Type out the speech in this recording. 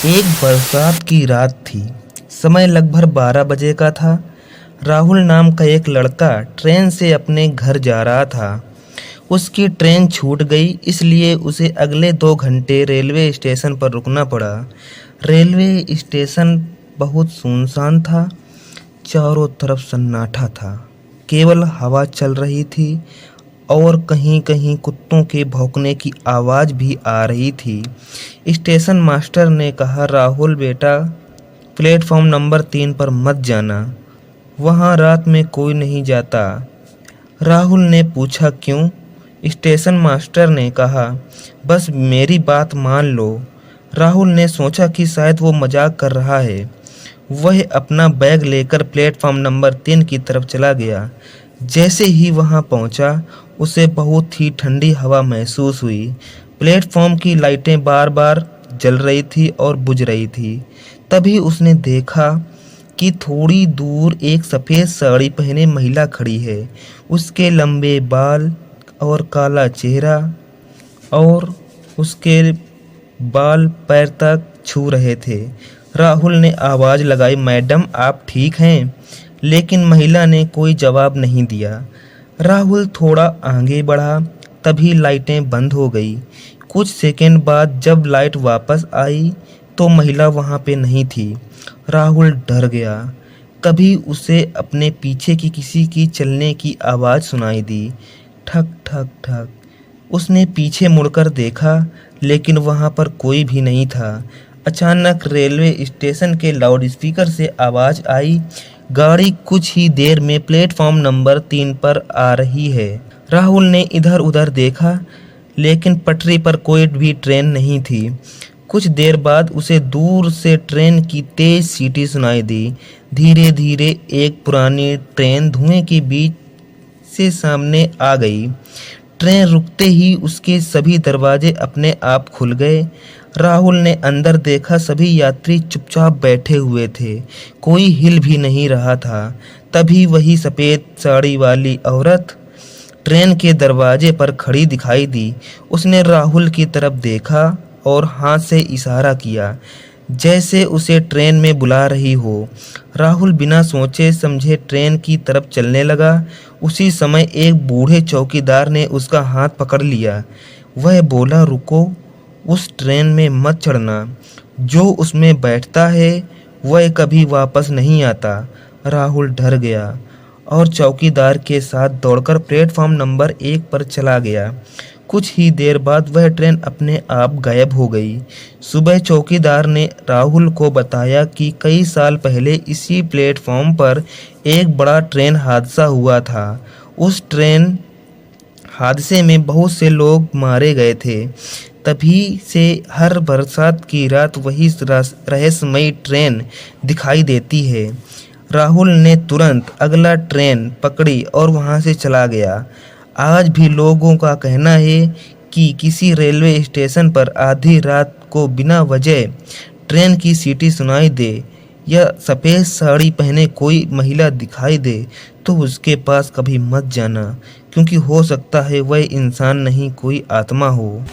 एक बरसात की रात थी। समय लगभग 12 बजे का था। राहुल नाम का एक लड़का ट्रेन से अपने घर जा रहा था। उसकी ट्रेन छूट गई, इसलिए उसे अगले 2 घंटे रेलवे स्टेशन पर रुकना पड़ा। रेलवे स्टेशन बहुत सुनसान था। चारों तरफ सन्नाटा था। केवल हवा चल रही थी और कहीं-कहीं कुत्तों के भौंकने की आवाज़ भी आ रही थी। स्टेशन मास्टर ने कहा, राहुल बेटा, प्लेटफॉर्म नंबर 3 पर मत जाना। वहाँ रात में कोई नहीं जाता। राहुल ने पूछा, क्यों? स्टेशन मास्टर ने कहा, बस मेरी बात मान लो। राहुल ने सोचा कि शायद वो मजाक कर रहा है। वह अपना बैग लेकर प्लेटफॉर्म नंबर 3 की तरफ चला गया। जैसे ही वहां पहुंचा, उसे बहुत ही ठंडी हवा महसूस हुई। प्लेटफॉर्म की लाइटें बार बार जल रही थी और बुझ रही थी। तभी उसने देखा कि थोड़ी दूर एक सफ़ेद साड़ी पहने महिला खड़ी है। उसके लंबे बाल और काला चेहरा, और उसके बाल पैर तक छू रहे थे। राहुल ने आवाज़ लगाई, मैडम आप ठीक हैं? लेकिन महिला ने कोई जवाब नहीं दिया। राहुल थोड़ा आगे बढ़ा, तभी लाइटें बंद हो गई। कुछ सेकंड बाद जब लाइट वापस आई तो महिला वहां पे नहीं थी। राहुल डर गया। तभी उसे अपने पीछे की किसी की चलने की आवाज़ सुनाई दी, ठक ठक ठक। उसने पीछे मुड़कर देखा, लेकिन वहां पर कोई भी नहीं था। अचानक रेलवे स्टेशन के लाउडस्पीकर से आवाज़ आई, गाड़ी कुछ ही देर में प्लेटफॉर्म नंबर 3 पर आ रही है। राहुल ने इधर उधर देखा, लेकिन पटरी पर कोई भी ट्रेन नहीं थी। कुछ देर बाद उसे दूर से ट्रेन की तेज सीटी सुनाई दी। धीरे धीरे एक पुरानी ट्रेन धुएं के बीच से सामने आ गई। ट्रेन रुकते ही उसके सभी दरवाजे अपने आप खुल गए। राहुल ने अंदर देखा, सभी यात्री चुपचाप बैठे हुए थे। कोई हिल भी नहीं रहा था। तभी वही सफ़ेद साड़ी वाली औरत ट्रेन के दरवाजे पर खड़ी दिखाई दी। उसने राहुल की तरफ देखा और हाथ से इशारा किया, जैसे उसे ट्रेन में बुला रही हो। राहुल बिना सोचे समझे ट्रेन की तरफ चलने लगा। उसी समय एक बूढ़े चौकीदार ने उसका हाथ पकड़ लिया। वह बोला, रुको, उस ट्रेन में मत चढ़ना। जो उसमें बैठता है वह कभी वापस नहीं आता। राहुल डर गया और चौकीदार के साथ दौड़कर प्लेटफॉर्म नंबर 1 पर चला गया। कुछ ही देर बाद वह ट्रेन अपने आप गायब हो गई। सुबह चौकीदार ने राहुल को बताया कि कई साल पहले इसी प्लेटफॉर्म पर एक बड़ा ट्रेन हादसा हुआ था। उस ट्रेन हादसे में बहुत से लोग मारे गए थे। तभी से हर बरसात की रात वही रहस्यमयी ट्रेन दिखाई देती है। राहुल ने तुरंत अगला ट्रेन पकड़ी और वहां से चला गया। आज भी लोगों का कहना है कि किसी रेलवे स्टेशन पर आधी रात को बिना वजह ट्रेन की सीटी सुनाई दे या सफ़ेद साड़ी पहने कोई महिला दिखाई दे तो उसके पास कभी मत जाना, क्योंकि हो सकता है वह इंसान नहीं, कोई आत्मा हो।